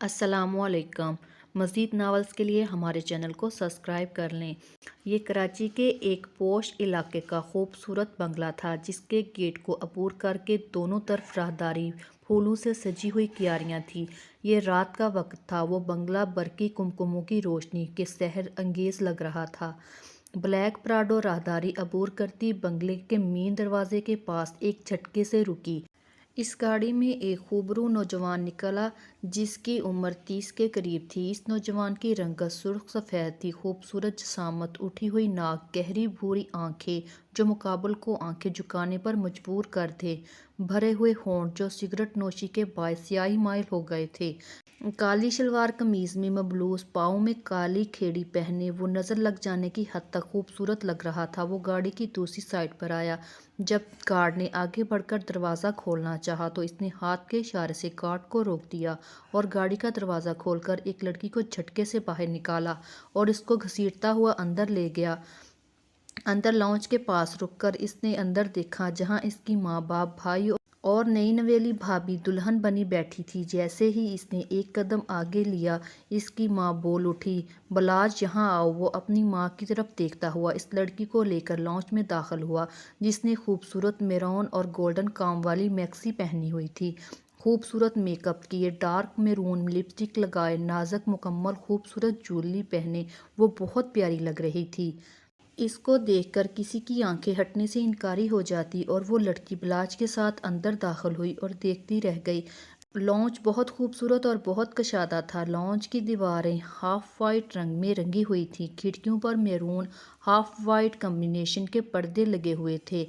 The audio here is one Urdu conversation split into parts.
السلام علیکم۔ مزید ناولز کے لیے ہمارے چینل کو سبسکرائب کر لیں۔ یہ کراچی کے ایک پوش علاقے کا خوبصورت بنگلہ تھا جس کے گیٹ کو عبور کر کے دونوں طرف راہداری پھولوں سے سجی ہوئی کیاریاں تھیں۔ یہ رات کا وقت تھا۔ وہ بنگلہ برقی کمکموں کی روشنی کے سحر انگیز لگ رہا تھا۔ بلیک پراڈو راہداری عبور کرتی بنگلے کے مین دروازے کے پاس ایک جھٹکے سے رکی۔ اس گاڑی میں ایک خوبرو نوجوان نکلا جس کی عمر 30 کے قریب تھی۔ اس نوجوان کی رنگت سرخ سفید تھی، خوبصورت جسامت، اٹھی ہوئی ناک، گہری بھوری آنکھیں جو مقابل کو آنکھیں جھکانے پر مجبور کر تھے، بھرے ہوئے ہونٹ جو سگریٹ نوشی کے باعث سیاہی مائل ہو گئے تھے۔ کالی شلوار قمیض میں ملبوس، پاؤں میں کالی کھیڑی پہنے وہ نظر لگ جانے کی حد تک خوبصورت لگ رہا تھا۔ وہ گاڑی کی دوسری سائیڈ پر آیا۔ جب گارڈ نے آگے بڑھ کر دروازہ کھولنا چاہا تو اس نے ہاتھ کے اشارے سے گارڈ کو روک دیا اور گاڑی کا دروازہ کھول کر ایک لڑکی کو جھٹکے سے باہر نکالا اور اس کو گھسیٹتا ہوا اندر لے گیا۔ اندر لاؤنج کے پاس رک کر اس نے اندر دیکھا جہاں اس کی ماں، باپ، بھائی اور نئی نویلی بھابھی دلہن بنی بیٹھی تھی۔ جیسے ہی اس نے ایک قدم آگے لیا اس کی ماں بول اٹھی، بلاج یہاں آؤ۔ وہ اپنی ماں کی طرف دیکھتا ہوا اس لڑکی کو لے کر لاؤنج میں داخل ہوا جس نے خوبصورت میرون اور گولڈن کام والی میکسی پہنی ہوئی تھی، خوبصورت میک اپ کیے، ڈارک میرون لپسٹک لگائے، نازک مکمل خوبصورت جویلری پہنے وہ بہت پیاری لگ رہی تھی۔ اس کو دیکھ کر کسی کی آنکھیں ہٹنے سے انکاری ہو جاتی اور وہ لڑکی بلاج کے ساتھ اندر داخل ہوئی اور دیکھتی رہ گئی۔ لاؤنج بہت خوبصورت اور بہت کشادہ تھا۔ لاؤنج کی دیواریں ہاف وائٹ رنگ میں رنگی ہوئی تھیں، کھڑکیوں پر میرون ہاف وائٹ کمبینیشن کے پردے لگے ہوئے تھے۔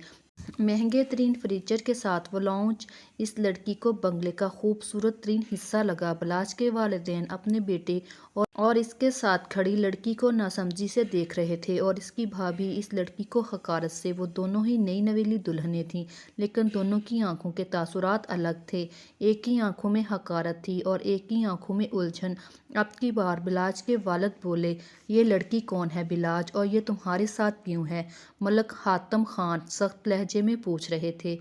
مہنگے ترین فرنیچر کے ساتھ وہ لاؤنج اس لڑکی کو بنگلے کا خوبصورت ترین حصہ لگا۔ بلاج کے والدین اپنے بیٹے اور اس کے ساتھ کھڑی لڑکی کو ناسمجھی سے دیکھ رہے تھے اور اس کی بھابھی اس لڑکی کو حقارت سے۔ وہ دونوں ہی نئی نویلی دلہنیں تھیں لیکن دونوں کی آنکھوں کے تاثرات الگ تھے، ایک کی آنکھوں میں حقارت تھی اور ایک کی آنکھوں میں الجھن۔ اب کی بار بلاج کے والد بولے، یہ لڑکی کون ہے بلاج اور یہ تمہارے ساتھ کیوں ہے؟ ملک حاتم خان سخت لہجے میں پوچھ رہے تھے۔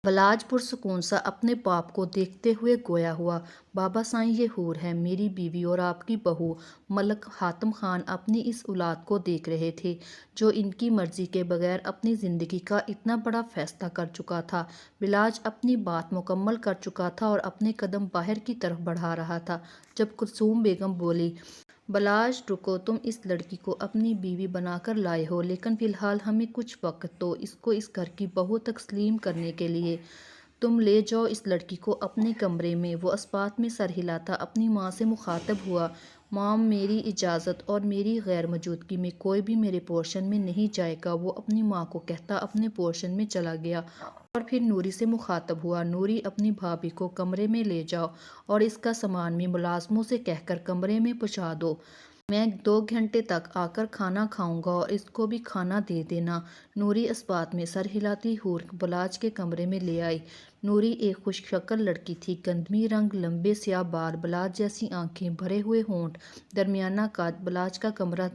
بلاج پرسکون سا اپنے باپ کو دیکھتے ہوئے گویا ہوا، بابا سائیں یہ حور ہے، میری بیوی اور آپ کی بہو۔ ملک حاتم خان اپنی اس اولاد کو دیکھ رہے تھے جو ان کی مرضی کے بغیر اپنی زندگی کا اتنا بڑا فیصلہ کر چکا تھا۔ بلاج اپنی بات مکمل کر چکا تھا اور اپنے قدم باہر کی طرف بڑھا رہا تھا جب کلثوم بیگم بولی، بلاج رکو، تم اس لڑکی کو اپنی بیوی بنا کر لائے ہو لیکن فی الحال ہمیں کچھ وقت دو اس کو اس گھر کی بہو تسلیم کرنے کے لیے۔ تم لے جاؤ اس لڑکی کو اپنے کمرے میں۔ وہ اسبات میں سر ہلاتا اپنی ماں سے مخاطب ہوا، ماں میری اجازت اور میری غیر موجودگی میں کوئی بھی میرے پورشن میں نہیں جائے گا۔ وہ اپنی ماں کو کہتا اپنے پورشن میں چلا گیا اور پھر نوری سے مخاطب ہوا، نوری اپنی بھابھی کو کمرے میں لے جاؤ اور اس کا سامان بھی ملازموں سے کہہ کر کمرے میں پہنچا دو۔ میں 2 گھنٹے تک آ کر کھانا کھاؤں گا اور اس کو بھی کھانا دے دینا۔ نوری اسبات میں سر ہلاتی حور بلاج کے کمرے میں لے آئی۔ نوری ایک خوش شکل لڑکی تھی، گندمی رنگ، لمبے سیاہ بال، بلاج جیسی آنکھیں، بھرے ہوئے ہونٹ، درمیانہ قد۔ بلاج کا کمرہ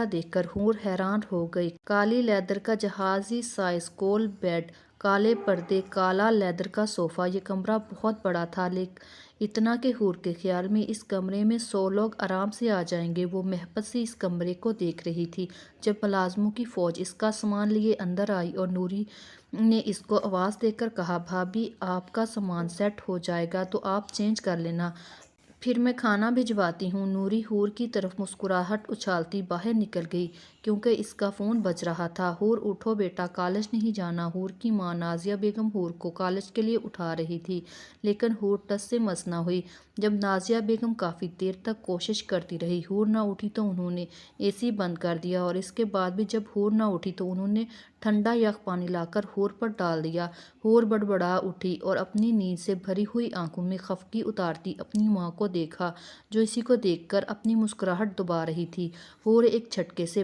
دیکھ کر حور حیران ہو گئی۔ کالی لیدر کا جہازی سائز گول بیڈ، کالے پردے، کالا لیدر کا صوفہ۔ یہ کمرہ بہت بڑا تھا، اتنا کہ حور کے خیال میں اس کمرے میں 100 لوگ آرام سے آ جائیں گے۔ وہ محبت سے اس کمرے کو دیکھ رہی تھی جب ملازموں کی فوج اس کا سامان لیے اندر آئی اور نوری نے اس کو آواز دے کر کہا، بھابھی آپ کا سامان سیٹ ہو جائے گا تو آپ چینج کر لینا، پھر میں کھانا بھجواتی ہوں۔ نوری حور کی طرف مسکراہٹ اچھالتی باہر نکل گئی کیونکہ اس کا فون بج رہا تھا۔ حور اٹھو بیٹا، کالج نہیں جانا۔ حور کی ماں نازیہ بیگم حور کو کالج کے لیے اٹھا رہی تھی لیکن حور ٹس سے مس نہ ہوئی۔ جب نازیہ بیگم کافی دیر تک کوشش کرتی رہی حور نہ اٹھی تو انہوں نے اے سی بند کر دیا اور اس کے بعد بھی جب حور نہ اٹھی تو انہوں نے ٹھنڈا یخ پانی لا کر حور پر ڈال دیا۔ حور بڑبڑا اٹھی اور اپنی نیند سے بھری ہوئی آنکھوں میں خفگی اتارتی اپنی ماں کو دیکھا جو اسی کو دیکھ کر اپنی مسکراہٹ دبا رہی تھی۔ حور ایک جھٹکے سے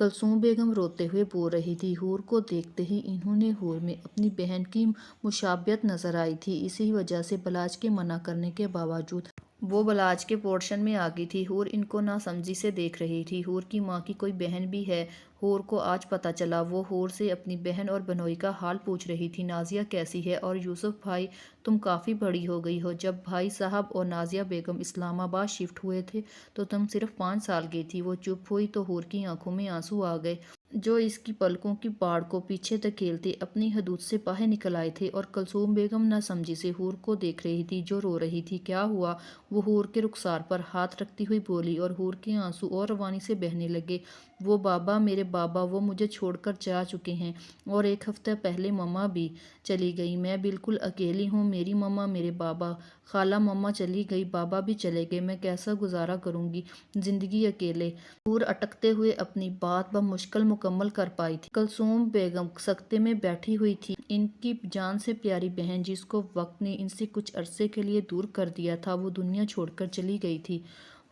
کلثوم بیگم روتے ہوئے بول رہی تھی۔ حور کو دیکھتے ہی انہیں حور میں اپنی بہن کی مشابہت نظر آئی تھی۔ اسی وجہ سے بلاج کے منع کرنے کے باوجود وہ بلاج کے پورشن میں آ گئی تھی۔ حور ان کو ناسمجھی سے دیکھ رہی تھی۔ حور کی ماں کی کوئی بہن بھی ہے؟ حور کو آج پتہ چلا۔ وہ حور سے اپنی بہن اور بنوئی کا حال پوچھ رہی تھی۔ نازیہ کیسی ہے؟ اور یوسف بھائی تم کافی بڑی ہو گئی ہو۔ جب بھائی صاحب اور نازیہ بیگم اسلام آباد شفٹ ہوئے تھے تو تم صرف 5 سال کی تھی۔ وہ چپ ہوئی تو حور کی آنکھوں میں آنسو آ گئے جو اس کی پلکوں کی باڑ کو پیچھے دھکیلتے اپنی حدود سے باہر نکل آئے تھے، اور کلثوم بیگم ناسمجھی سے حور کو دیکھ رہی تھی جو رو رہی تھی۔ کیا ہوا؟ وہ حور کے رخسار پر ہاتھ رکھتی ہوئی بولی، اور حور کے آنسو اور روانی سے بہنے لگے۔ وہ بابا، میرے بابا، وہ مجھے چھوڑ کر جا چکے ہیں، اور 1 ہفتہ پہلے مما بھی چلی گئی۔ میں بالکل اکیلی ہوں۔ میری مما، میرے بابا، خالہ مما چلی گئی، بابا بھی چلے گئے۔ میں کیسا گزارا کروں گی زندگی اکیلے؟ حور اٹکتے ہوئے اپنی بات بمشکل مکمل کر پائی تھی۔ کلثوم بیگم سکتے میں بیٹھی ہوئی تھی۔ ان کی جان سے پیاری بہن، جس کو وقت نے ان سے کچھ عرصے کے لیے دور کر دیا تھا، وہ دنیا چھوڑ کر چلی گئی تھی۔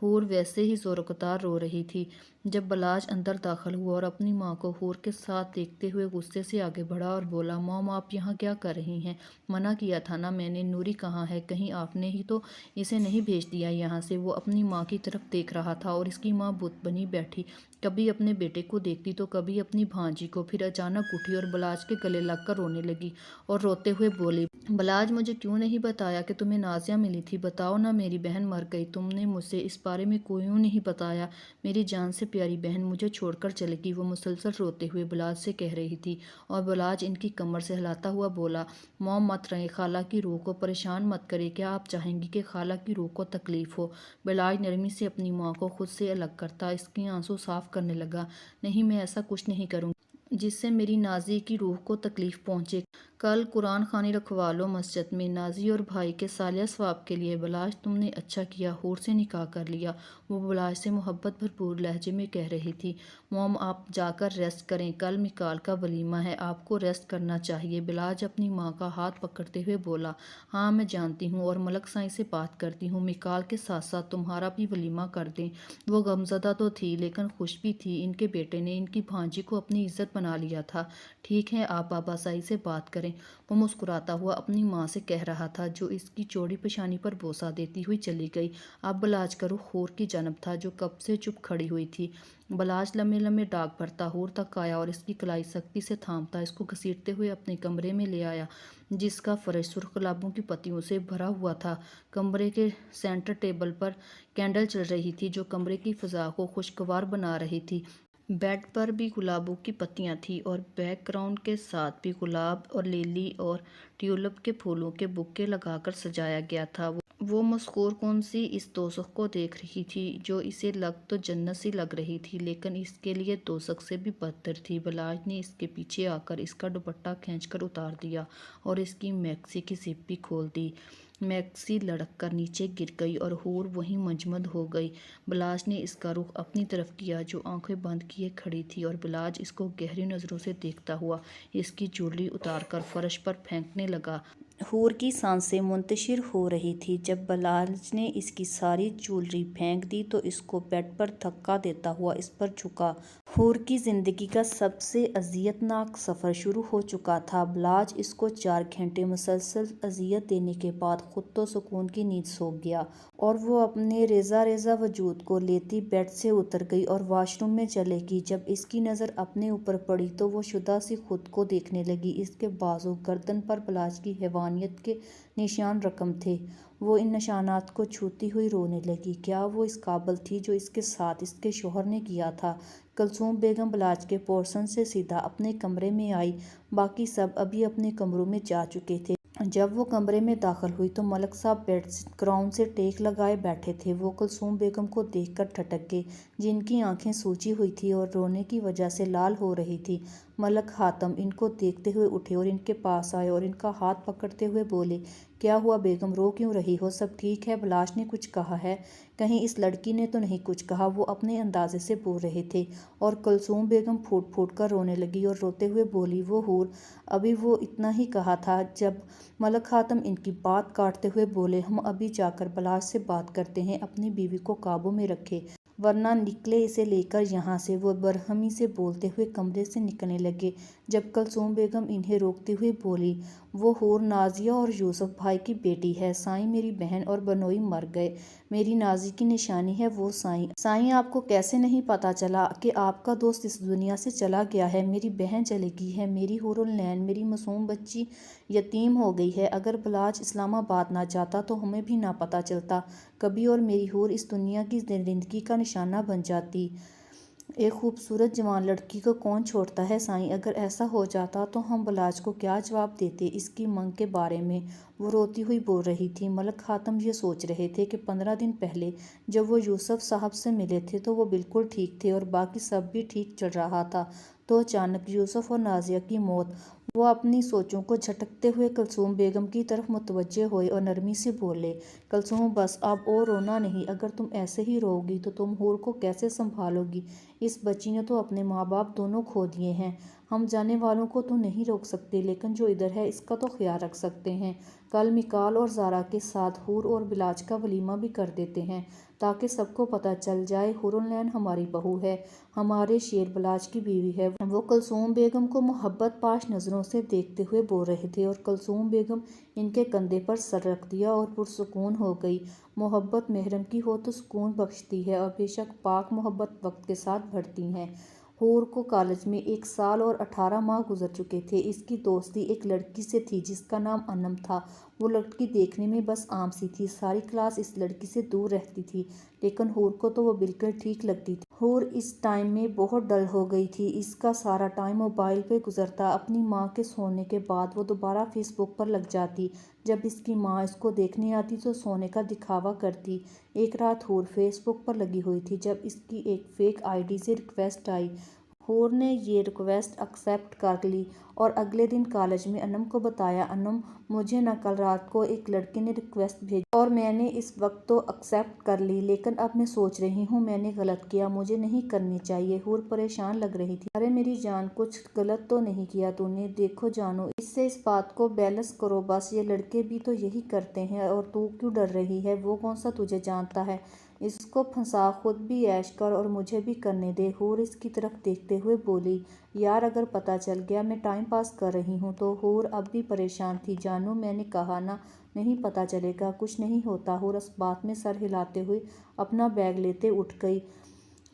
حور ویسے ہی زوردار رو رہی تھی جب بلاج اندر داخل ہوا اور اپنی ماں کو حور کے ساتھ دیکھتے ہوئے غصے سے آگے بڑھا اور بولا، موم آپ یہاں کیا کر رہی ہیں؟ منع کیا تھا نا میں نے۔ نوری کہاں ہے؟ کہیں آپ نے ہی تو اسے نہیں بھیج دیا یہاں سے؟ وہ اپنی ماں کی طرف دیکھ رہا تھا اور اس کی ماں بت بنی بیٹھی، کبھی اپنے بیٹے کو دیکھتی تو کبھی اپنی بھانجی کو۔ پھر اچانک اٹھی اور بلاج کے گلے لگ کر رونے لگی اور روتے ہوئے بولی، بلاج مجھے کیوں نہیں بتایا کہ تمہیں نازیہ ملی تھی؟ بتاؤ نا، میری بہن مر گئی، تم نے مجھ سے اس بارے میں کیوں نہیں بتایا؟ میری جان سے پیاری بہن مجھے چھوڑ کر چلے گئی، وہ مسلسل روتے ہوئے بلاج سے کہہ رہی تھی، اور بلاج ان کی کمر سے ہلاتا ہوا بولا، موم مت رہیں، خالہ کی روح کو پریشان مت کریں، کیا آپ چاہیں گی کہ خالہ کی روح کو تکلیف ہو؟ بلاج نرمی سے اپنی ماں کو خود سے الگ کرتا اس کے آنسو صاف کرنے لگا، نہیں میں ایسا کچھ نہیں کروں گی جس سے میری نازی کی روح کو تکلیف پہنچے۔ کل قرآن خوانی رکھوا لو مسجد میں، نازی اور بھائی کے صالح ثواب کے لیے۔ بلاج تم نے اچھا کیا حور سے نکاح کر لیا، وہ بلاج سے محبت بھرپور لہجے میں کہہ رہی تھی۔ موم آپ جا کر ریسٹ کریں، کل میکال کا ولیمہ ہے، آپ کو ریسٹ کرنا چاہیے۔ بلاج اپنی ماں کا ہاتھ پکڑتے ہوئے بولا، ہاں میں جانتی ہوں اور ملک سائیں سے بات کرتی ہوں، میکال کے ساتھ ساتھ تمہارا بھی ولیمہ کر دیں۔ وہ غمزدہ تو تھی لیکن خوش بھی تھی، ان کے بیٹے نے ان کی بھانجی کو اپنی عزت بنا لیا تھا۔ ٹھیک ہے آپ بابا سائی سے بات کریں، وہ مسکراتا ہوا اپنی ماں سے کہہ رہا تھا جو اس کی چوڑی پیشانی پر بوسہ دیتی ہوئی چلی گئی۔ اب بلاج کا رخ حور کی جانب تھا جو کب سے چپ کھڑی ہوئی تھی۔ بلاج لمحے لمحے ڈاگ بھرتا حور تک آیا اور اس کی کلائی سختی سے تھامتا اس کو گھسیٹتے ہوئے اپنے کمرے میں لے آیا جس کا فرش سرخ گلابوں کی پتیوں سے بھرا ہوا تھا۔ کمرے کے سینٹر ٹیبل پر کینڈل چل رہی تھی جو کمرے کی فضا کو خوشگوار بنا رہی تھی۔ بیڈ پر بھی گلابوں کی پتیاں تھیں اور بیک گراؤنڈ کے ساتھ بھی گلاب اور لیلی اور ٹیولپ کے پھولوں کے بکے لگا کر سجایا گیا تھا۔ وہ مسحور کن سی اس دوزخ کو دیکھ رہی تھی جو اسے لگ تو جنت سی لگ رہی تھی لیکن اس کے لیے دوزخ سے بھی بدتر تھی۔ بلاج نے اس کے پیچھے آ کر اس کا دوپٹہ کھینچ کر اتار دیا اور اس کی میکسی کی زپ بھی کھول دی۔ میکسی لڑک کر نیچے گر گئی اور حور وہیں منجمد ہو گئی۔ بلاج نے اس کا رخ اپنی طرف کیا جو آنکھیں بند کیے کھڑی تھی اور بلاج اس کو گہری نظروں سے دیکھتا ہوا اس کی جویلری اتار کر فرش پر پھینکنے لگا۔ حور کی سانسیں منتشر ہو رہی تھیں۔ جب بلاج نے اس کی ساری جویلری پھینک دی تو اس کو بیڈ پر دھکا دیتا ہوا اس پر جھکا۔ حور کی زندگی کا سب سے اذیت ناک سفر شروع ہو چکا تھا۔ بلاج اس کو 4 گھنٹے مسلسل اذیت دینے کے بعد خود تو سکون کی نیند سو گیا اور وہ اپنے ریزہ ریزہ وجود کو لیتی بیڈ سے اتر گئی اور واش روم میں چلے گی۔ جب اس کی نظر اپنے اوپر پڑی تو وہ شدہ سی خود کو دیکھنے لگی۔ اس کے بازو گردن پر بلاج کی حیوانیت کے نشان رقم تھے۔ وہ ان نشانات کو چھوتی ہوئی رونے لگی۔ کیا وہ اس قابل تھی جو اس کے ساتھ اس کے شوہر نے کیا تھا؟ کلثوم بیگم بلاج کے پورشن سے سیدھا اپنے کمرے میں آئی، باقی سب ابھی اپنے کمروں میں جا چکے تھے۔ جب وہ کمرے میں داخل ہوئی تو ملک صاحب بیک گراؤنڈ سے ٹیک لگائے بیٹھے تھے۔ وہ کلثوم بیگم کو دیکھ کر ٹھٹک گئے جن کی آنکھیں سوجی ہوئی تھیں اور رونے کی وجہ سے لال ہو رہی تھیں۔ ملک حاتم ان کو دیکھتے ہوئے اٹھے اور ان کے پاس آئے اور ان کا ہاتھ پکڑتے ہوئے بولے، کیا ہوا بیگم، رو کیوں رہی ہو؟ سب ٹھیک ہے؟ بلاج نے کچھ کہا ہے؟ کہیں اس لڑکی نے تو نہیں کچھ کہا؟ وہ اپنے اندازے سے بول رہے تھے اور کلثوم بیگم پھوٹ پھوٹ کر رونے لگی اور روتے ہوئے بولی، وہ حور، ابھی وہ اتنا ہی کہا تھا۔ جب ملک حاتم ان کی بات کاٹتے ہوئے بولے، ہم ابھی جا کر بلاج سے بات کرتے ہیں، اپنی بیوی کو قابو میں رکھے۔ ورنہ نکلے اسے لے کر یہاں سے۔ وہ برہمی سے بولتے ہوئے کمرے سے نکلنے لگے جب کلثوم بیگم انہیں روکتے ہوئے بولی، وہ حور نازیہ اور یوسف بھائی کی بیٹی ہے۔ سائیں میری بہن اور بنوئی مر گئے، میری نازی کی نشانی ہے وہ سائیں۔ سائیں آپ کو کیسے نہیں پتہ چلا کہ آپ کا دوست اس دنیا سے چلا گیا ہے؟ میری بہن چلی گئی ہے، میری حور العین، میری معصوم بچی یتیم ہو گئی ہے۔ اگر بلاج اسلام آباد نہ جاتا تو ہمیں بھی نہ پتہ چلتا کبھی، اور میری حور اس دنیا کی زندگی کا نشانہ بن جاتی۔ ایک خوبصورت جوان لڑکی کو کون چھوڑتا ہے سائیں؟ اگر ایسا ہو جاتا تو ہم بلاج کو کیا جواب دیتے اس کی منگ کے بارے میں؟ وہ روتی ہوئی بول رہی تھی۔ ملک حاتم یہ سوچ رہے تھے کہ 15 دن پہلے جب وہ یوسف صاحب سے ملے تھے تو وہ بالکل ٹھیک تھے اور باقی سب بھی ٹھیک چل رہا تھا، تو اچانک یوسف اور نازیہ کی موت۔ وہ اپنی سوچوں کو جھٹکتے ہوئے کلثوم بیگم کی طرف متوجہ ہوئے اور نرمی سے بولے، کلثوم بس اب اور رونا نہیں، اگر تم ایسے ہی رو گی تو تم حور کو کیسے سنبھالو گی؟ اس بچی نے تو اپنے ماں باپ دونوں کھو دیے ہیں۔ ہم جانے والوں کو تو نہیں روک سکتے، لیکن جو ادھر ہے اس کا تو خیال رکھ سکتے ہیں۔ کل میکال اور زارا کے ساتھ حور اور بلاج کا ولیمہ بھی کر دیتے ہیں تاکہ سب کو پتہ چل جائے حور العین ہماری بہو ہے، ہمارے شیر بلاج کی بیوی ہے۔ وہ کلثوم بیگم کو محبت پاش نظروں سے دیکھتے ہوئے بول رہے تھے اور کلثوم بیگم ان کے کندھے پر سر رکھ دیا اور پرسکون ہو گئی۔ محبت محرم کی ہو تو سکون بخشتی ہے، اور بے شک پاک محبت وقت کے ساتھ بڑھتی ہے۔ حور کو کالج میں 1 سال اور 18 ماہ گزر چکے تھے۔ اس کی دوستی ایک لڑکی سے تھی جس کا نام انم تھا۔ وہ لڑکی دیکھنے میں بس عام سی تھی، ساری کلاس اس لڑکی سے دور رہتی تھی، لیکن حور کو تو وہ بالکل ٹھیک لگتی تھی۔ حور اس ٹائم میں بہت ڈل ہو گئی تھی، اس کا سارا ٹائم موبائل پہ گزرتا۔ اپنی ماں کے سونے کے بعد وہ دوبارہ فیس بک پر لگ جاتی، جب اس کی ماں اس کو دیکھنے آتی تو سونے کا دکھاوا کرتی۔ ایک رات حور فیس بک پر لگی ہوئی تھی جب اس کی ایک فیک آئی ڈی سے ریکویسٹ آئی۔ حور نے یہ ریکویسٹ ایکسیپٹ کر لی اور اگلے دن کالج میں انم کو بتایا، انم مجھے نہ کل رات کو ایک لڑکے نے ریکویسٹ بھیجی اور میں نے اس وقت تو ایکسیپٹ کر لی، لیکن اب میں سوچ رہی ہوں میں نے غلط کیا، مجھے نہیں کرنی چاہیے۔ حور پریشان لگ رہی تھی، ارے میری جان کچھ غلط تو نہیں کیا تو نے؟ دیکھو جانو اس سے اس بات کو بیلنس کرو بس، یہ لڑکے بھی تو یہی کرتے ہیں اور تو کیوں ڈر رہی ہے؟ وہ کون سا تجھے جانتا ہے؟ اس کو پھنسا، خود بھی عیش کر اور مجھے بھی کرنے دے۔ حور اس کی طرف دیکھتے ہوئے بولی، یار اگر پتہ چل گیا میں ٹائم پاس کر رہی ہوں تو؟ حور اب بھی پریشان تھی، جانو میں نے کہا نا نہیں پتہ چلے گا، کچھ نہیں ہوتا۔ حور اس بات میں سر ہلاتے ہوئے اپنا بیگ لیتے اٹھ گئی۔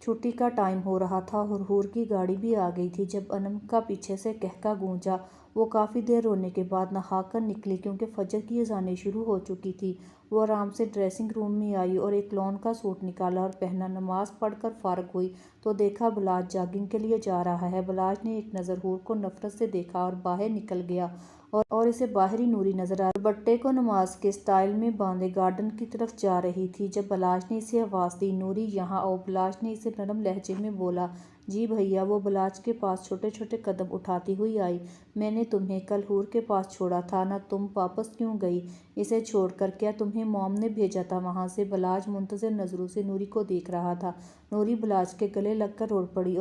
چھٹی کا ٹائم ہو رہا تھا اور حور کی گاڑی بھی آ گئی تھی جب انم کا پیچھے سے قہقہ گونجا۔ وہ کافی دیر رونے کے بعد نہا کر نکلی کیونکہ فجر کی اذانیں شروع ہو چکی تھیں۔ وہ آرام سے ڈریسنگ روم میں آئی اور ایک لون کا سوٹ نکالا اور پہنا۔ نماز پڑھ کر فارغ ہوئی تو دیکھا بلاج جاگنگ کے لیے جا رہا ہے۔ بلاج نے ایک نظر حور کو نفرت سے دیکھا اور باہر نکل گیا اور اسے باہر ہی نوری نظر آیا۔ دوپٹے کو نماز کے سٹائل میں باندھے گارڈن کی طرف جا رہی تھی جب بلاج نے اسے آواز دی، نوری یہاں آؤ۔ بلاج نے اسے نرم لہجے میں بولا، جی بھیا۔ وہ بلاج کے پاس چھوٹے چھوٹے قدم اٹھاتی ہوئی آئی، میں نے تمہیں کل حور کے پاس چھوڑا تھا نا، تم واپس کیوں گئی اسے چھوڑ کر؟ کیا تمہیں موم نے بھیجا تھا وہاں سے؟ بلاج منتظر نظروں سے نوری کو دیکھ رہا تھا۔ نوری بلاج کے گلے لگ کر رو پڑی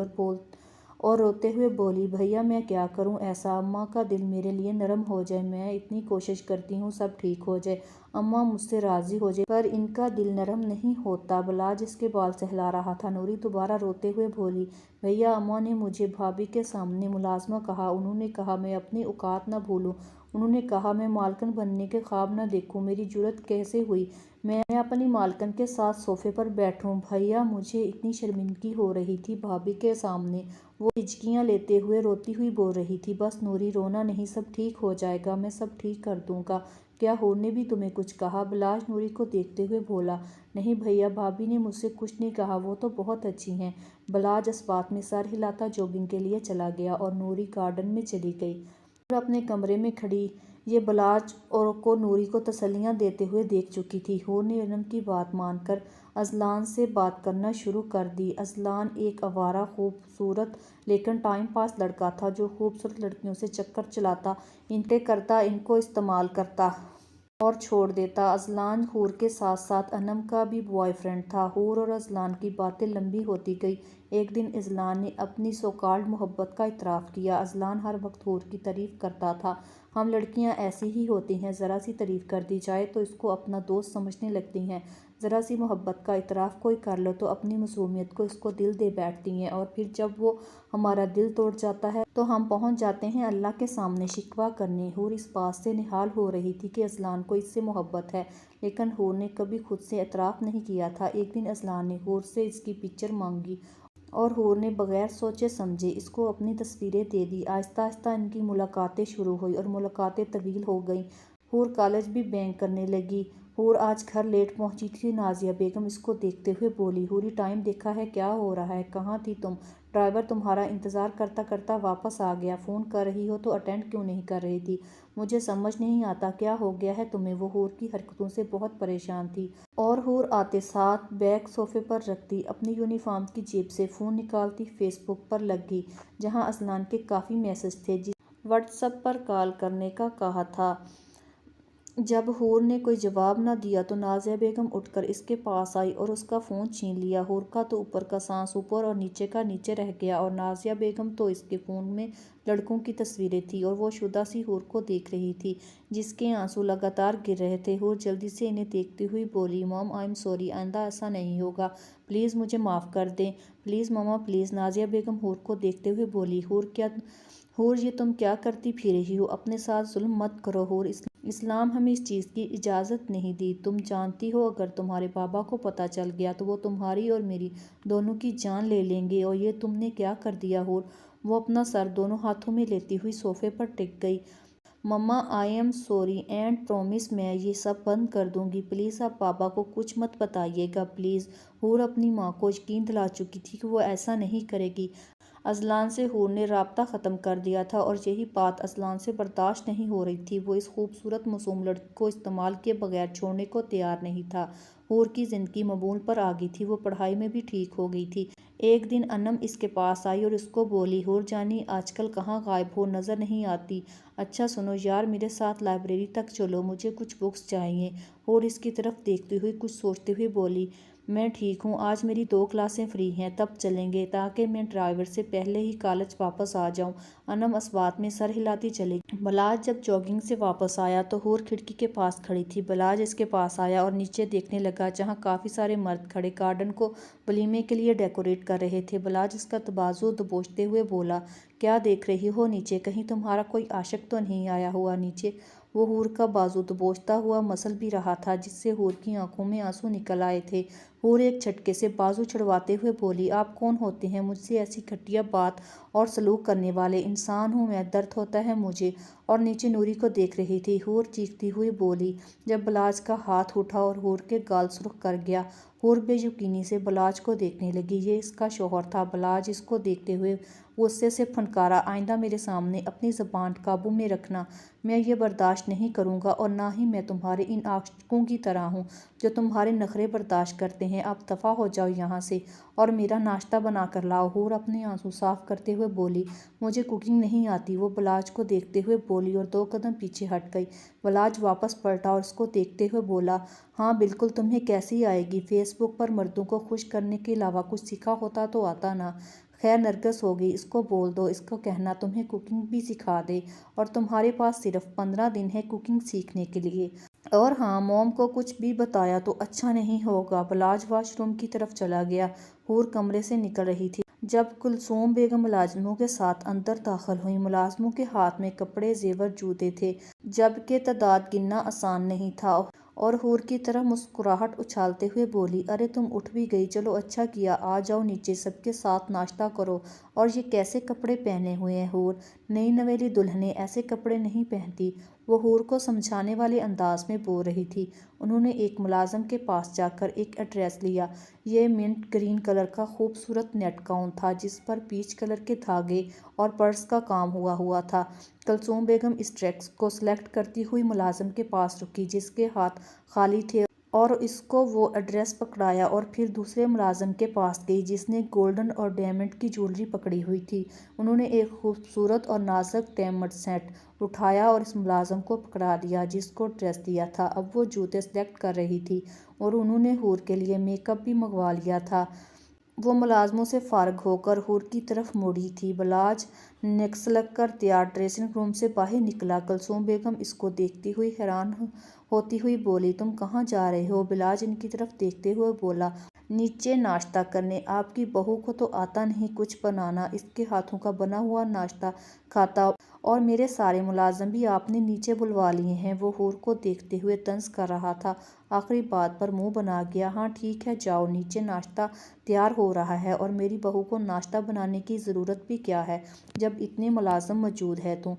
اور روتے ہوئے بولی، بھیا میں کیا کروں ایسا؟ اماں کا دل میرے لیے نرم ہو جائے، میں اتنی کوشش کرتی ہوں سب ٹھیک ہو جائے، اماں مجھ سے راضی ہو جائے، پر ان کا دل نرم نہیں ہوتا۔ بلاج اس کے بال سہلا رہا تھا۔ نوری دوبارہ روتے ہوئے بولی، بھیا اماں نے مجھے بھابھی کے سامنے ملازمہ کہا، انہوں نے کہا میں اپنی اوقات نہ بھولوں، انہوں نے کہا میں مالکن بننے کے خواب نہ دیکھوں۔ میری جرأت کیسے ہوئی میں اپنی مالکن کے ساتھ صوفے پر بیٹھوں؟ بھیا مجھے اتنی شرمندگی ہو رہی تھی بھابھی کے سامنے۔ وہ ہچکیاں لیتے ہوئے روتی ہوئی بول رہی تھی، بس نوری رونا نہیں، سب ٹھیک ہو جائے گا، میں سب ٹھیک کر دوں گا۔ کیا حور نے بھی تمہیں کچھ کہا؟ بلاج نوری کو دیکھتے ہوئے بولا، نہیں بھیا بھابھی نے مجھ سے کچھ نہیں کہا، وہ تو بہت اچھی ہیں۔ بلاج اس بات میں سر ہلاتا جوگنگ کے لیے چلا گیا اور نوری گارڈن میں چلی گئی۔ حور اپنے کمرے میں کھڑی یہ بلاج کو نوری کو تسلیاں دیتے ہوئے دیکھ چکی تھی۔ حور نے انم کی بات مان کر اذلان سے بات کرنا شروع کر دی۔ اذلان ایک آوارہ خوبصورت لیکن ٹائم پاس لڑکا تھا جو خوبصورت لڑکیوں سے چکر چلاتا، انٹیں کرتا، ان کو استعمال کرتا اور چھوڑ دیتا۔ اذلان حور کے ساتھ ساتھ انم کا بھی بوائے فرینڈ تھا۔ حور اور اذلان کی باتیں لمبی ہوتی گئی۔ ایک دن اذلان نے اپنی سوکالڈ محبت کا اعتراف کیا۔ اذلان ہر وقت حور کی تعریف کرتا تھا۔ ہم لڑکیاں ایسی ہی ہوتی ہیں، ذرا سی تعریف کر دی جائے تو اس کو اپنا دوست سمجھنے لگتی ہیں، ذرا سی محبت کا اعتراف کوئی کر لو تو اپنی معصومیت کو اس کو دل دے بیٹھتی ہیں، اور پھر جب وہ ہمارا دل توڑ جاتا ہے تو ہم پہنچ جاتے ہیں اللہ کے سامنے شکوہ کرنے۔ حور اس بات سے نہال ہو رہی تھی کہ اذلان کو اس سے محبت ہے، لیکن حور نے کبھی خود سے اعتراف نہیں کیا تھا۔ ایک دن اذلان نے حور سے اس کی پکچر مانگی اور حور نے بغیر سوچے سمجھے اس کو اپنی تصویریں دے دی۔ آہستہ آہستہ ان کی ملاقاتیں شروع ہوئی اور ملاقاتیں طویل ہو گئیں۔ حور کالج بھی بینک کرنے لگی۔ حور آج گھر لیٹ پہنچی تھی۔ نازیہ بیگم اس کو دیکھتے ہوئے بولی، حوری ٹائم دیکھا ہے، کیا ہو رہا ہے، کہاں تھی تم؟ ڈرائیور تمہارا انتظار کرتا کرتا واپس آ گیا، فون کر رہی ہو تو اٹینڈ کیوں نہیں کر رہی تھی؟ مجھے سمجھ نہیں آتا کیا ہو گیا ہے تمہیں؟ وہ حور کی حرکتوں سے بہت پریشان تھی۔ اور حور آتے ساتھ بیگ صوفے پر رکھتی، اپنی یونیفارم کی جیب سے فون نکالتی، فیس بک پر لگ گئی جہاں اذلان کے کافی میسج تھے جس واٹس ایپ پر کال کرنے کا کہا تھا۔ جب حور نے کوئی جواب نہ دیا تو نازیہ بیگم اٹھ کر اس کے پاس آئی اور اس کا فون چھین لیا۔ حور کا تو اوپر کا سانس اوپر اور نیچے کا نیچے رہ گیا، اور نازیہ بیگم تو اس کے فون میں لڑکوں کی تصویریں تھیں اور وہ شدہ سی حور کو دیکھ رہی تھی جس کے آنسو لگاتار گر رہے تھے۔ حور جلدی سے انہیں دیکھتی ہوئی بولی، مام آئی ایم سوری، آئندہ ایسا نہیں ہوگا، پلیز مجھے معاف کر دیں، پلیز ماما پلیز۔ نازیہ بیگم حور کو دیکھتے ہوئے بولی، حور یہ تم کیا کرتی پھر رہی ہو؟ اپنے ساتھ ظلم مت کرو حور، اسلام ہمیں اس چیز کی اجازت نہیں دی، تم جانتی ہو اگر تمہارے بابا کو پتہ چل گیا تو وہ تمہاری اور میری دونوں کی جان لے لیں گے، اور یہ تم نے کیا کر دیا حور؟ وہ اپنا سر دونوں ہاتھوں میں لیتی ہوئی صوفے پر ٹک گئی۔ مما I am sorry and promise میں یہ سب بند کر دوں گی، پلیز آپ بابا کو کچھ مت بتائیے گا پلیز۔ حور اپنی ماں کو یقین دلا چکی تھی کہ وہ ایسا نہیں کرے گی۔ اذلان سے حور نے رابطہ ختم کر دیا تھا اور یہی بات اذلان سے برداشت نہیں ہو رہی تھی۔ وہ اس خوبصورت معصوم لڑکی کو استعمال کیے بغیر چھوڑنے کو تیار نہیں تھا۔ حور کی زندگی مبول پر آ گئی تھی، وہ پڑھائی میں بھی ٹھیک ہو گئی تھی۔ ایک دن انم اس کے پاس آئی اور اس کو بولی، حور جانی آج کل کہاں غائب ہو، نظر نہیں آتی؟ اچھا سنو یار، میرے ساتھ لائبریری تک چلو، مجھے کچھ بکس چاہئیں۔ حور اس کی طرف دیکھتی ہوئی کچھ سوچتے ہوئے بولی، میں ٹھیک ہوں، آج میری 2 کلاسیں فری ہیں، تب چلیں گے تاکہ میں ڈرائیور سے پہلے ہی کالج واپس آ جاؤں۔ انم اس بات میں سر ہلاتی چلی گئی۔ بلاج جب جاگنگ سے واپس آیا تو حور کھڑکی کے پاس کھڑی تھی۔ بلاج اس کے پاس آیا اور نیچے دیکھنے لگا جہاں کافی سارے مرد کھڑے گارڈن کو ولیمے کے لیے ڈیکوریٹ کر رہے تھے۔ بلاج اس کا تواضع دبوچتے ہوئے بولا، کیا دیکھ رہی ہو نیچے، کہیں تمہارا کوئی عاشق تو نہیں آیا ہوا نیچے؟ وہ حور کا بازو دبوچتا ہوا مسل بھی رہا تھا جس سے حور کی آنکھوں میں آنسو نکل آئے تھے۔ حور ایک جھٹکے سے بازو چھڑواتے ہوئے بولی، آپ کون ہوتے ہیں مجھ سے ایسی گھٹیا بات اور سلوک کرنے والے؟ انسان ہوں میں، درد ہوتا ہے مجھے۔ اور نیچے نوری کو دیکھ رہی تھی۔ حور چیختی ہوئی بولی جب بلاج کا ہاتھ اٹھا اور حور کے گال سرخ کر گیا۔ حور بے یقینی سے بلاج کو دیکھنے لگی، یہ اس کا شوہر تھا۔ بلاج اس کو دیکھتے ہوئے غصے سے پھنکارا، آئندہ میرے سامنے اپنی زبان قابو میں رکھنا، میں یہ برداشت نہیں کروں گا، اور نہ ہی میں تمہارے ان عاشقوں کی طرح ہوں جو تمہارے نخرے برداشت کرتے ہیں، اب دفع ہو جاؤ یہاں سے اور میرا ناشتہ بنا کر لاؤ۔ حور اپنے آنسو صاف کرتے ہوئے بولی، مجھے کوکنگ نہیں آتی۔ وہ بلاج کو دیکھتے ہوئے بولی اور 2 قدم پیچھے ہٹ گئی۔ بلاج واپس پلٹا اور اس کو دیکھتے ہوئے بولا، ہاں بالکل، تمہیں کیسی آئے گی؟ فیس بک پر مردوں کو خوش کرنے کے علاوہ کچھ سیکھا ہوتا تو آتا نا۔ خیر نرگس ہوگی، اس کو بول دو، اس کو کہنا تمہیں کوکنگ بھی سکھا دے، اور تمہارے پاس صرف 15 دن ہے کوکنگ سیکھنے کے لیے۔ اور ہاں، موم کو کچھ بھی بتایا تو اچھا نہیں ہوگا۔ بلاج واش روم کی طرف چلا گیا۔ حور کمرے سے نکل رہی تھی جب کلثوم بیگم ملازموں کے ساتھ اندر داخل ہوئیں۔ ملازموں کے ہاتھ میں کپڑے، زیور، جوتے تھے، جبکہ تعداد گننا آسان نہیں تھا۔ اور حور کی طرف مسکراہٹ اچھالتے ہوئے بولی، ارے تم اٹھ بھی گئی، چلو اچھا کیا، آ جاؤ نیچے، سب کے ساتھ ناشتہ کرو۔ اور یہ کیسے کپڑے پہنے ہوئے ہیں حور؟ نئی نویلی دلہنیں ایسے کپڑے نہیں پہنتی۔ وہ حور کو سمجھانے والے انداز میں بول رہی تھی۔ انہوں نے ایک ملازم کے پاس جا کر ایک ایڈریس لیا۔ یہ منٹ گرین کلر کا خوبصورت نیٹ گاؤن تھا جس پر پیچ کلر کے دھاگے اور پرلس کا کام ہوا تھا۔ کلثوم بیگم اس ڈریس کو سلیکٹ کرتی ہوئی ملازم کے پاس رکی جس کے ہاتھ خالی تھے، اور اس کو وہ ایڈریس پکڑایا، اور پھر دوسرے ملازم کے پاس گئی جس نے گولڈن اور ڈائمنڈ کی جویلری پکڑی ہوئی تھی۔ انہوں نے ایک خوبصورت اور نازک ڈائمنڈ سیٹ اٹھایا اور اس ملازم کو پکڑا دیا جس کو ڈریس دیا تھا۔ اب وہ جوتے سلیکٹ کر رہی تھی اور انہوں نے حور کے لیے میک اپ بھی منگوا لیا تھا۔ وہ ملازموں سے فارغ ہو کر حور کی طرف مڑی تھی۔ بلاج نکسلک کر تیار ڈریسنگ روم سے باہر نکلا۔ کلثوم بیگم اس کو دیکھتی ہوئی حیران ہوتی ہوئی بولی، تم کہاں جا رہے ہو؟ بلاج ان کی طرف دیکھتے ہوئے بولا، نیچے ناشتہ کرنے۔ آپ کی بہو کو تو آتا نہیں کچھ بنانا، اس کے ہاتھوں کا بنا ہوا ناشتہ کھاتا اور میرے سارے ملازم بھی آپ نے نیچے بلوا لیے ہیں۔ وہ حور کو دیکھتے ہوئے طنز کر رہا تھا، آخری بات پر منہ بنا گیا۔ ہاں ٹھیک ہے، جاؤ نیچے، ناشتہ تیار ہو رہا ہے اور میری بہو کو ناشتہ بنانے کی ضرورت بھی کیا ہے جب اتنے ملازم موجود ہیں تو،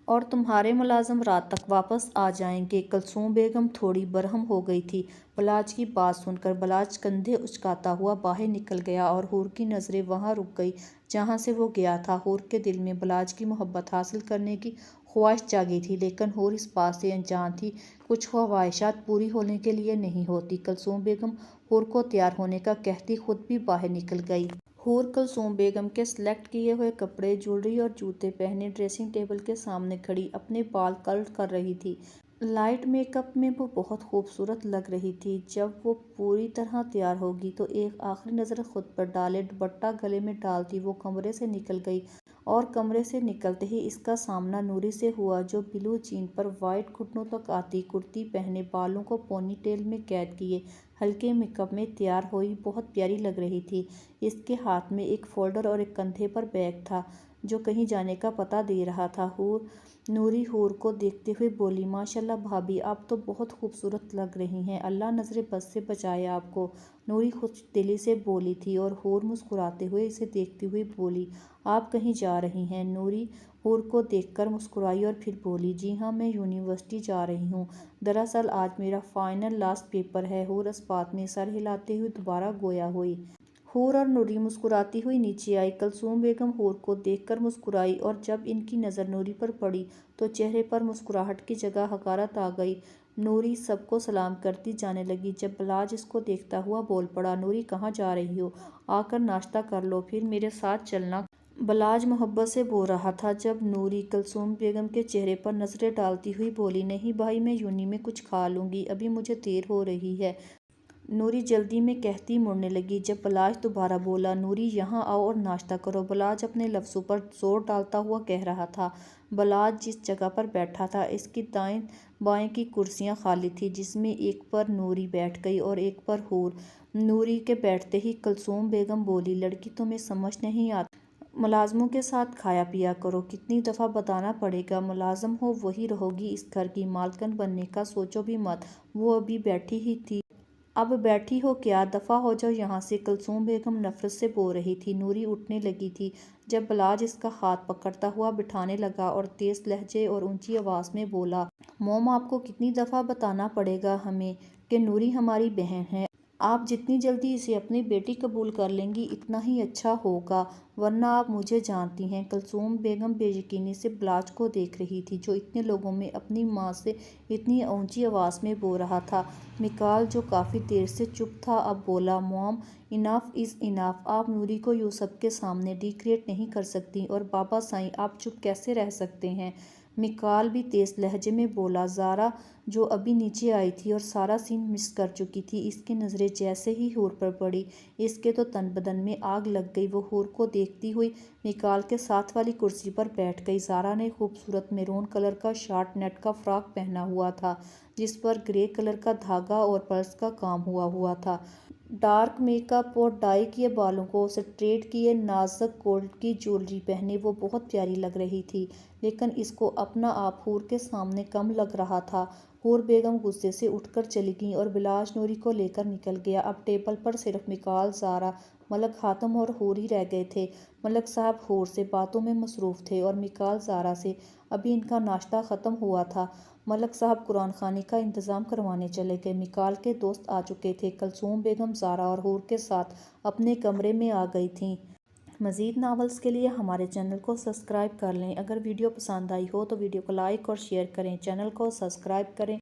اور تمہارے ملازم رات تک واپس آ جائیں گے۔ کلثوم بیگم تھوڑی برہم ہو گئی تھی بلاج کی بات سن کر۔ بلاج کندھے اچکاتا ہوا باہر نکل گیا اور حور کی نظریں وہاں رک گئی جہاں سے وہ گیا تھا۔ حور کے دل میں بلاج کی محبت حاصل کرنے کی خواہش جاگی تھی، لیکن حور اس بات سے انجان تھی کچھ خواہشات پوری ہونے کے لیے نہیں ہوتی۔ کلثوم بیگم حور کو تیار ہونے کا کہتی خود بھی باہر نکل گئی۔ حور کلثوم بیگم کے سلیکٹ کیے ہوئے کپڑے، جویلری اور جوتے پہنے ڈریسنگ ٹیبل کے سامنے کھڑی اپنے بال کرل کر رہی تھی۔ لائٹ میک اپ میں وہ بہت خوبصورت لگ رہی تھی۔ جب وہ پوری طرح تیار ہوگی تو ایک آخری نظر خود پر ڈالے دوپٹہ گلے میں ڈالتی وہ کمرے سے نکل گئی، اور کمرے سے نکلتے ہی اس کا سامنا نوری سے ہوا، جو بلو جین پر وائٹ گھٹنوں تک آتی کرتی پہنے، بالوں کو پونی ٹیل میں قید کیے، ہلکے میک اپ میں تیار ہوئی بہت پیاری لگ رہی تھی۔ اس کے ہاتھ میں ایک فولڈر اور ایک کندھے پر بیگ تھا جو کہیں جانے کا پتہ دے رہا تھا۔ نوری حور کو دیکھتے ہوئے بولی، ماشاء اللہ بھابھی، آپ تو بہت خوبصورت لگ رہی ہیں، اللہ نظر بد سے بچائے آپ کو۔ نوری خوش دلی سے بولی تھی اور حور مسکراتے ہوئے اسے دیکھتی ہوئی بولی، آپ کہیں جا رہی ہیں؟ نوری حور کو دیکھ کر مسکرائی اور پھر بولی، جی ہاں، میں یونیورسٹی جا رہی ہوں، دراصل آج میرا فائنل لاسٹ پیپر ہے۔ حور اس بات میں سر ہلاتے ہوئے دوبارہ گویا ہوئی۔ حور اور نوری مسکراتی ہوئی نیچے آئی۔ کلثوم بیگم حور کو دیکھ کر مسکرائی اور جب ان کی نظر نوری پر پڑی تو چہرے پر مسکراہٹ کی جگہ حقارت آ گئی۔ نوری سب کو سلام کرتی جانے لگی جب بلاج اس کو دیکھتا ہوا بول پڑا، نوری کہاں جا رہی ہو؟ آ کر ناشتہ کر لو، پھر میرے ساتھ چلنا۔ بلاج محبت سے بول رہا تھا جب نوری کلثوم بیگم کے چہرے پر نظریں ڈالتی ہوئی بولی، نہیں بھائی، میں یونی میں کچھ کھا لوں گی، ابھی مجھے دیر ہو رہی ہے۔ نوری جلدی میں کہتی مڑنے لگی جب بلاج دوبارہ بولا، نوری یہاں آؤ اور ناشتہ کرو۔ بلاج اپنے لفظوں پر زور ڈالتا ہوا کہہ رہا تھا۔ بلاج جس جگہ پر بیٹھا تھا اس کی دائیں بائیں کی کرسیاں خالی تھیں، جس میں ایک پر نوری بیٹھ گئی اور ایک پر حور۔ نوری کے بیٹھتے ہی کلثوم بیگم بولی، لڑکی تمہیں سمجھ نہیں آتی، ملازموں کے ساتھ کھایا پیا کرو، کتنی دفعہ بتانا پڑے گا، ملازم ہو وہی رہو گی، اس گھر کی مالکن بننے کا سوچو بھی مت۔ وہ ابھی بیٹھی ہی تھی، اب بیٹھی ہو کیا، دفعہ ہو جاؤ یہاں سے، کلثوم بیگم نفرت سے بول رہی تھی۔ نوری اٹھنے لگی تھی جب بلاج اس کا ہاتھ پکڑتا ہوا بٹھانے لگا اور تیز لہجے اور اونچی آواز میں بولا، موم آپ کو کتنی دفعہ بتانا پڑے گا ہمیں کہ نوری ہماری بہن ہے، آپ جتنی جلدی اسے اپنی بیٹی قبول کر لیں گی اتنا ہی اچھا ہوگا، ورنہ آپ مجھے جانتی ہیں۔ کلثوم بیگم بے یقینی سے بلاج کو دیکھ رہی تھی جو اتنے لوگوں میں اپنی ماں سے اتنی اونچی آواز میں بول رہا تھا۔ میکال جو کافی دیر سے چپ تھا اب بولا، موم اناف از اناف، آپ نوری کو یوں سب کے سامنے ڈیگریڈ نہیں کر سکتی، اور بابا سائیں آپ چپ کیسے رہ سکتے ہیں؟ میکال بھی تیز لہجے میں بولا۔ زارا جو ابھی نیچے آئی تھی اور سارا سین مس کر چکی تھی، اس کی نظریں جیسے ہی حور پر پڑی اس کے تو تن بدن میں آگ لگ گئی۔ وہ حور کو دیکھتی ہوئی میکال کے ساتھ والی کرسی پر بیٹھ گئی۔ زارا نے خوبصورت میرون کلر کا شارٹ نیٹ کا فراک پہنا ہوا تھا جس پر گرے کلر کا دھاگا اور پرلس کا کام ہوا تھا۔ ڈارک میک اپ اور ڈائی کیے بالوں کو سٹریٹ کیے، نازک گولڈ کی جویلری پہنے وہ بہت پیاری لگ رہی تھی، لیکن اس کو اپنا آپ حور کے سامنے کم لگ رہا تھا۔ حور بیگم غصے سے اٹھ کر چلی گئیں اور بلاج نوری کو لے کر نکل گیا۔ اب ٹیبل پر صرف میکال، زارا، ملک حاتم اور حور ہی رہ گئے تھے۔ ملک صاحب حور سے باتوں میں مصروف تھے اور میکال زارا سے، ابھی ان کا ناشتہ ختم ہوا تھا۔ ملک صاحب قرآن خوانی کا انتظام کروانے چلے گئے۔ میکال کے دوست آ چکے تھے۔ کلثوم بیگم زارا اور حور کے ساتھ اپنے کمرے میں آ گئی تھیں۔ مزید ناولز کے لیے ہمارے چینل کو سبسکرائب کر لیں۔ اگر ویڈیو پسند آئی ہو تو ویڈیو کو لائک اور شیئر کریں، چینل کو سبسکرائب کریں